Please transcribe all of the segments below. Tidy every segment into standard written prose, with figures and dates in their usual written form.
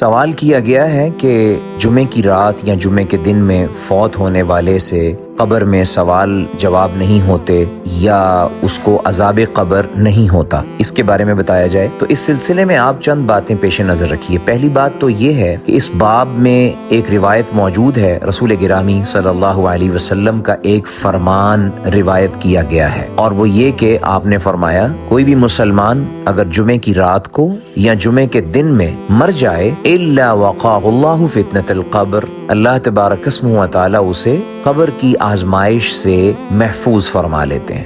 سوال کیا گیا ہے کہ جمعے کی رات یا جمعے کے دن میں فوت ہونے والے سے قبر میں سوال جواب نہیں ہوتے یا اس کو عذاب قبر نہیں ہوتا، اس کے بارے میں بتایا جائے۔ تو اس سلسلے میں آپ چند باتیں پیش نظر رکھیے۔ پہلی بات تو یہ ہے کہ اس باب میں ایک روایت موجود ہے، رسول گرامی صلی اللہ علیہ وسلم کا ایک فرمان روایت کیا گیا ہے، اور وہ یہ کہ آپ نے فرمایا کوئی بھی مسلمان اگر جمعے کی رات کو یا جمعے کے دن میں مر جائے الا وقاه اللہ فتنة القبر، اللہ تبارک اسمہ و تعالی اسے قبر کی آزمائش سے محفوظ فرما لیتے ہیں۔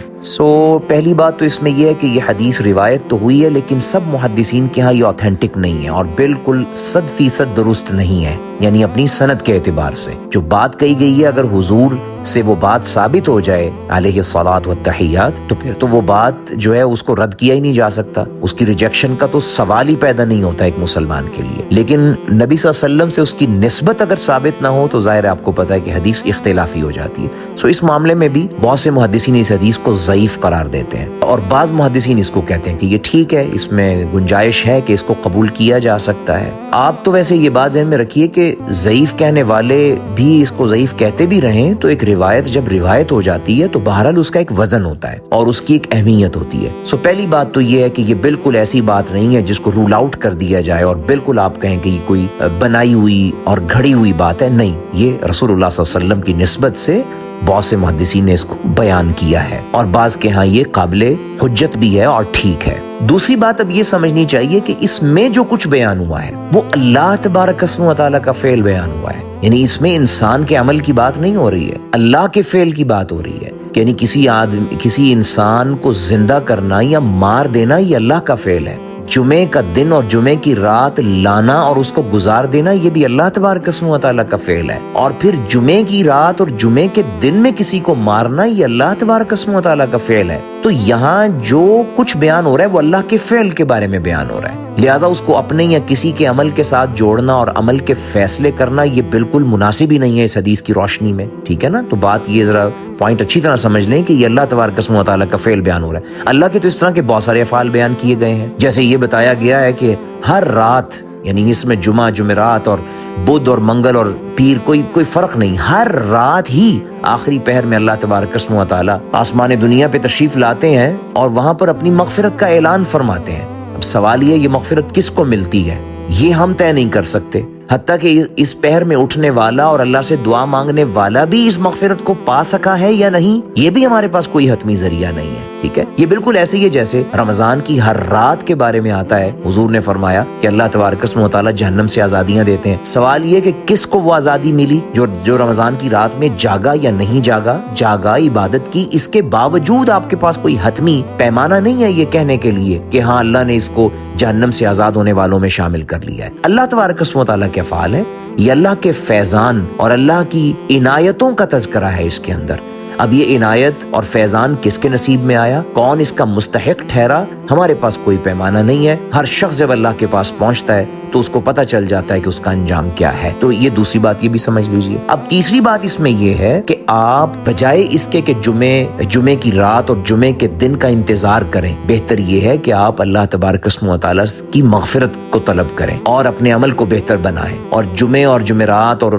پہلی بات تو اس میں یہ ہے کہ یہ حدیث روایت تو ہوئی ہے، لیکن سب محدثین کے ہاں یہ اوتھینٹک نہیں ہے اور بالکل 100% درست نہیں ہے، یعنی اپنی سند کے اعتبار سے جو بات کہی گئی ہے، اگر حضور سے وہ بات ثابت ہو جائے علیہ الصلاۃ والتحیات، تو پھر تو وہ بات جو ہے اس کو رد کیا ہی نہیں جا سکتا، اس کی ریجیکشن کا تو سوال ہی پیدا نہیں ہوتا ایک مسلمان کے لیے۔ لیکن نبی صلی اللہ علیہ وسلم سے اس کی نسبت اگر ثابت نہ ہو تو ظاہر ہے آپ کو پتہ ہے کہ حدیث اختلافی ہو جاتی ہے۔ اس معاملے میں بھی بہت سے محدثین اس حدیث کو ضعیف قرار دیتے ہیں، اور بعض محدثین اس کو کہتے ہیں کہ یہ ٹھیک ہے، اس میں گنجائش ہے کہ اس کو قبول کیا جا سکتا ہے۔ آپ تو ویسے یہ بات ذہن میں رکھیے کہ ضعیف کہنے والے بھی اس کو ضعیف کہتے بھی رہیں تو ایک روایت جب روایت ہو جاتی ہے تو بہرحال اس کا ایک وزن ہوتا ہے اور اس کی ایک اہمیت ہوتی ہے۔ پہلی بات تو یہ ہے کہ یہ بالکل ایسی بات نہیں ہے جس کو رول آؤٹ کر دیا جائے اور بالکل آپ کہیں کہ یہ کوئی بنائی ہوئی اور گھڑی ہوئی بات ہے، نہیں، یہ رسول اللہ صلی اللہ علیہ وسلم کی نسبت سے بہت سے محدثین نے اس کو بیان کیا ہے، اور بعض کے ہاں یہ قابل حجت بھی ہے اور ٹھیک ہے۔ دوسری بات اب یہ سمجھنی چاہیے کہ اس میں جو کچھ بیان ہوا ہے وہ اللہ تبارک اسمہ و تعالیٰ کا فعل بیان ہوا ہے، یعنی اس میں انسان کے عمل کی بات نہیں ہو رہی ہے، اللہ کے فعل کی بات ہو رہی ہے، یعنی کسی انسان کو زندہ کرنا یا مار دینا یہ اللہ کا فعل ہے۔ جمعے کا دن اور جمعے کی رات لانا اور اس کو گزار دینا یہ بھی اللہ تبارک اسمہ و تعالیٰ کا فعل ہے، اور پھر جمعے کی رات اور جمعے کے دن میں کسی کو مارنا یہ اللہ تبارک اسمہ و تعالیٰ کا فعل ہے۔ تو یہاں جو کچھ بیان ہو رہا ہے وہ اللہ کے فعل کے بارے میں بیان ہو رہا ہے، لہٰذا اس کو اپنے یا کسی کے عمل کے ساتھ جوڑنا اور عمل کے فیصلے کرنا یہ بالکل مناسب ہی نہیں ہے اس حدیث کی روشنی میں، ٹھیک ہے نا؟ تو بات یہ ذرا پوائنٹ اچھی طرح سمجھ لیں کہ یہ اللہ تبارک اسمہ و تعالیٰ کا فعل بیان ہو رہا ہے۔ اللہ کے تو اس طرح کے بہت سارے افعال بیان کیے گئے ہیں، جیسے یہ بتایا گیا ہے کہ ہر رات، یعنی اس میں جمعہ، جمعرات اور بدھ اور منگل اور پیر کوئی فرق نہیں، ہر رات ہی آخری پہر میں اللہ تبارک اسمہ و تعالیٰ آسمان دنیا پہ تشریف لاتے ہیں اور وہاں پر اپنی مغفرت کا اعلان فرماتے ہیں۔ اب سوال یہ مغفرت کس کو ملتی ہے یہ ہم طے نہیں کر سکتے، حتیٰ کہ اس پہر میں اٹھنے والا اور اللہ سے دعا مانگنے والا بھی اس مغفرت کو پا سکا ہے یا نہیں یہ بھی ہمارے پاس کوئی حتمی ذریعہ نہیں ہے، ٹھیک ہے؟ یہ بالکل ایسے ہی ہے جیسے رمضان کی ہر رات کے بارے میں آتا ہے، حضور نے فرمایا کہ اللہ تبارک اسمہ و تعالیٰ جہنم سے آزادیاں دیتے ہیں۔ سوال یہ کہ کس کو وہ آزادی ملی جو رمضان کی رات میں جاگا یا نہیں جاگا عبادت کی، اس کے باوجود آپ کے پاس کوئی حتمی پیمانہ نہیں ہے یہ کہنے کے لیے کہ ہاں اللہ نے اس کو جہنم سے آزاد ہونے والوں میں شامل کر لیا ہے۔ اللہ تبارک اسمہ و تعالیٰ کے افعال ہے، یہ اللہ کے فیضان اور اللہ کی عنایتوں کا تذکرہ ہے اس کے اندر۔ اب یہ عنایت اور فیضان کس کے نصیب میں آیا، کون اس کا مستحق ٹھہرا، ہمارے پاس کوئی پیمانہ نہیں ہے۔ ہر شخص جب اللہ کے پاس پہنچتا ہے تو اس کو پتہ چل جاتا ہے کہ اس کا انجام کیا ہے۔ تو یہ دوسری بات یہ بھی سمجھ لیجئے۔ اب تیسری بات اس میں یہ ہے کہ آپ بجائے اس کے کہ جمعے کی رات اور جمعے کے دن کا انتظار کریں، بہتر یہ ہے کہ آپ اللہ تبارک اسمہ و تعالیٰ کی مغفرت کو طلب کریں اور اپنے عمل کو بہتر بنائیں، اور جمعے اور جمعرات اور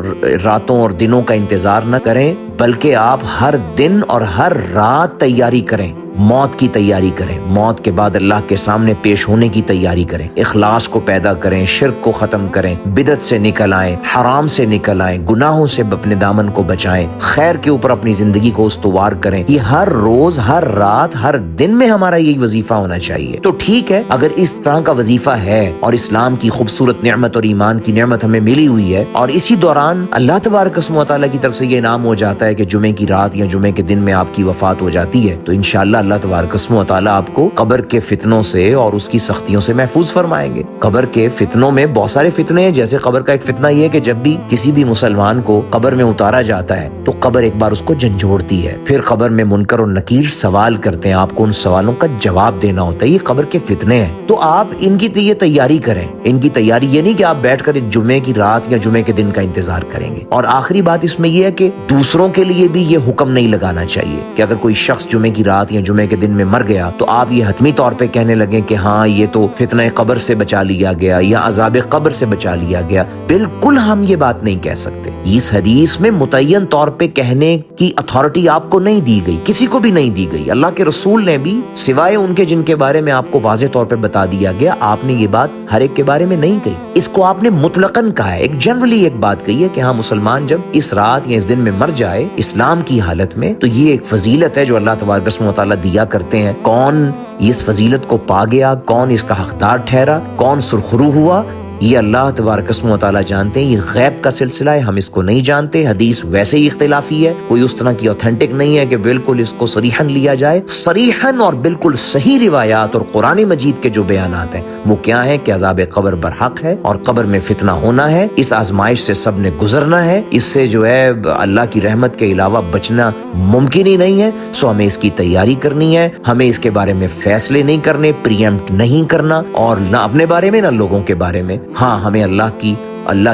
راتوں اور دنوں کا انتظار نہ کریں، بلکہ آپ ہر دن اور ہر رات تیاری کریں، موت کی تیاری کریں، موت کے بعد اللہ کے سامنے پیش ہونے کی تیاری کریں، اخلاص کو پیدا کریں، شرک کو ختم کریں، بدعت سے نکل آئیں، حرام سے نکل آئیں، گناہوں سے اپنے دامن کو بچائیں، خیر کے اوپر اپنی زندگی کو استوار کریں۔ یہ ہر روز، ہر رات، ہر دن میں ہمارا یہی وظیفہ ہونا چاہیے۔ تو ٹھیک ہے، اگر اس طرح کا وظیفہ ہے اور اسلام کی خوبصورت نعمت اور ایمان کی نعمت ہمیں ملی ہوئی ہے، اور اسی دوران اللہ تبارک اسمہ و تعالیٰ کی طرف سے یہ انعام ہو جاتا ہے کہ جمعے کی رات یا جمعے کے دن میں آپ کی وفات ہو جاتی ہے، تو انشاءاللہ اللہ تبارک اسمہ و تعالیٰ آپ کو قبر کے فتنوں سے اور اس کی سختیوں سے محفوظ فرمائیں گے۔ قبر کے فتنوں میں بہت سارے فتنے ہیں، جیسے قبر کا ایک فتنہ یہ ہے کہ جب بھی کسی بھی مسلمان کو قبر میں اتارا جاتا ہے تو قبر ایک بار اس کو جھنجھوڑتی ہے، پھر قبر میں منکر اور نکیر سوال کرتے ہیں، آپ کو ان سوالوں کا جواب دینا ہوتا ہے۔ یہ قبر کے فتنے ہیں، تو آپ ان کی یہ تیاری کریں۔ ان کی تیاری یہ نہیں کہ آپ بیٹھ کر جمعے کی رات یا جمعے کے دن کا انتظار کریں گے۔ اور آخری بات اس میں یہ ہے کہ دوسروں کے لیے بھی یہ حکم نہیں لگانا چاہیے کہ اگر کوئی شخص جمعے کی رات یا جمعے جمعے کے دن میں مر گیا تو آپ یہ حتمی طور پہ کہنے لگیں کہ ہاں یہ تو فتنہ قبر سے بچا لیا گیا یا عذاب قبر سے بچا لیا گیا. بالکل ہم یہ بات نہیں کہہ سکتے. اس حدیث میں متعین طور پہ کہنے کی اتھارٹی آپ کو نہیں دی گئی, کسی کو بھی نہیں دی گئی. اللہ کے رسول نے بھی سوائے ان کے جن کے بارے میں آپ کو واضح طور پہ بتا دیا گیا, آپ نے یہ بات ہر ایک کے بارے میں نہیں کہی. اس کو آپ نے مطلقاً کہا ہے, ایک جنرلی ایک بات کہی ہے کہ ہاں مسلمان جب اس رات یا اس دن میں مر جائے اسلام کی حالت میں تو یہ ایک فضیلت ہے جو اللہ تبارک و تعالیٰ دیا کرتے ہیں. کون اس فضیلت کو پا گیا, کون اس کا حقدار ٹھہرا, کون سرخرو ہوا, یہ اللہ تبارک و تعالیٰ جانتے ہیں. یہ غیب کا سلسلہ ہے, ہم اس کو نہیں جانتے. حدیث ویسے ہی اختلافی ہے, کوئی اس طرح کی اوتھینٹک نہیں ہے کہ بالکل اس کو صریحاً لیا جائے. صریحاً اور بالکل صحیح روایات اور قرآن مجید کے جو بیانات ہیں وہ کیا ہیں کہ عذاب قبر برحق ہے اور قبر میں فتنہ ہونا ہے. اس آزمائش سے سب نے گزرنا ہے, اس سے جو ہے اللہ کی رحمت کے علاوہ بچنا ممکن ہی نہیں ہے. سو ہمیں اس کی تیاری کرنی ہے, ہمیں اس کے بارے میں فیصلے نہیں کرنے, پریمپٹ نہیں کرنا, اور نہ اپنے بارے میں نہ لوگوں کے بارے میں. ہاں ہمیں اللہ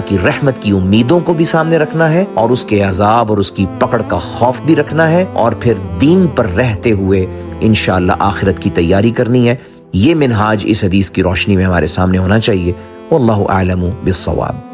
کی رحمت کی امیدوں کو بھی سامنے رکھنا ہے اور اس کے عذاب اور اس کی پکڑ کا خوف بھی رکھنا ہے, اور پھر دین پر رہتے ہوئے انشاءاللہ آخرت کی تیاری کرنی ہے. یہ منہاج اس حدیث کی روشنی میں ہمارے سامنے ہونا چاہیے. واللہ اعلم بالصواب.